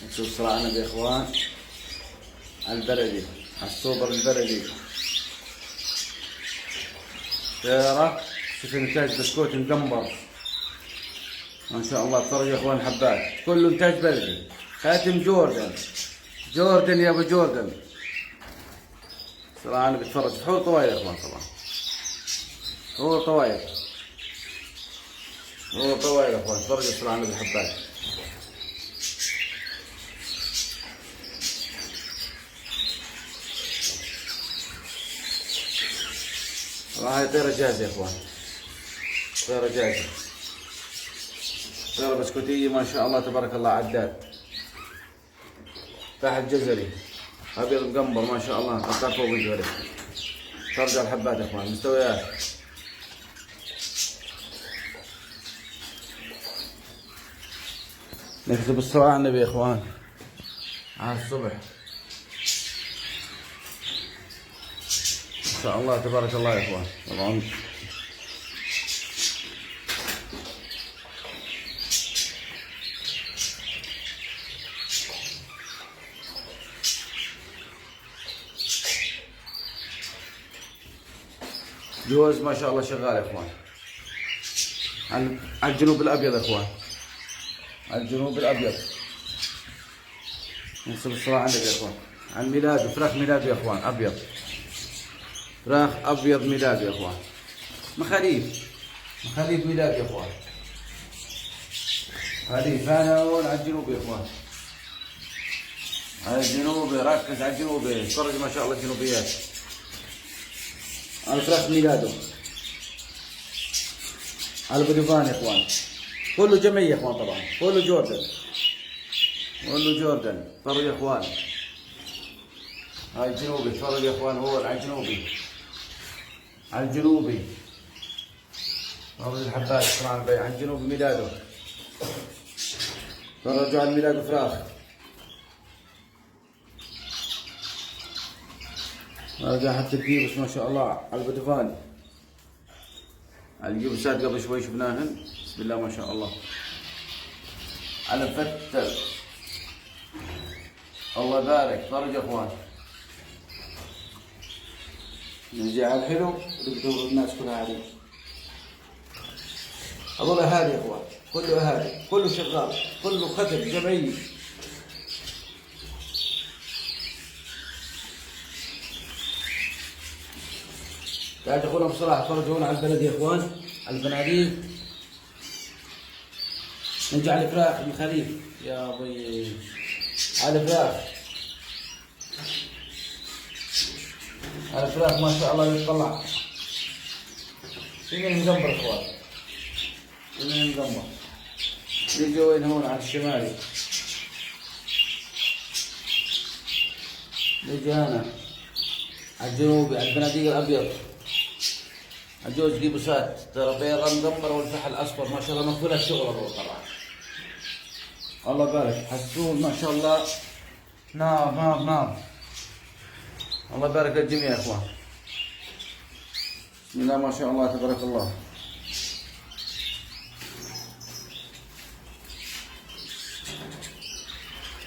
نشوف صراعنا يا اخوان على البلدي، على السوبر البلدي. سيارة شوف انتاج بسكوت مقمر ما شاء الله. تفرجوا يا اخوان حبات كله انتاج بلدي. خاتم جوردن، جوردن يا ابو جوردن. صراحة بتفرج حور طواير يا اخوان. طبعا حور طواير، حور طواير يا اخوان. تفرجوا صراحة بالحبات. هاي طيرة جاهزة يا اخوان، طيرة جاهزة، طيرة بسكوتية ما شاء الله تبارك الله. عداد تحت جزري ابيض مقمر ما شاء الله. قطع فوق الجواري. ترجع الحبات يا اخوان مستويات. نكتب الصلاة على النبي يا اخوان على الصبح ما شاء الله تبارك الله يا اخوان. طبعا جوز ما شاء الله شغال يا اخوان على الجنوب الابيض يا اخوان، على الجنوب الابيض. ننصب الصلاة عندك يا اخوان. على الميلاد، فراخ ميلاد يا اخوان ابيض، فراخ ابيض ميلاد يا اخوان. مخاليف، مخاليف ميلاد يا اخوان. خليف هذا هون على الجنوب يا اخوان، على الجنوب. ركز على الجنوب، اتفرج ما شاء الله الجنوبيات. على فراخ ميلاده، على البوديفان يا اخوان. كله جميع يا اخوان. طبعا كله جوردن، كله جوردن. اتفرج يا اخوان. هاي الجنوبي، اتفرج يا اخوان. هو على الجنوبي، على الجنوبي. اتفرج الحبات صراحة البيع على الجنوبي ميلاده. اتفرجوا على الميلاد فراخ. هذا حتى الجيبس ما شاء الله على البوديفان. على الجيبسات قبل شوي شفناهن بسم الله ما شاء الله. على الفتل الله يبارك. فرج يا اخوان. نجي على الحلو ونقدر الناس كلها عليه. هذول اهالي يا اخوان، كله اهالي، كله شغال، كله ختم جمعيه. لا تقولون بصراحه. فرجوا هنا على البلد يا اخوان، على البناديل. نجي على الفراخ المخاليف يا ابوي، على الفراخ، على الفراخ ما شاء الله يطلع. فيني مقمر يا اخوان، فيني مقمر. نجي وين هون على الشمالي. نجي هنا على الجنوبي، على البناديل الابيض. الجوز جيبوسات ترى بيضة مقمر والفحل اصفر ما شاء الله. مقبولة الشغل طبعا. الله يبارك. حسون ما شاء الله. نار نار نار. الله يبارك للجميع يا اخوان. بسم الله ما شاء الله تبارك الله.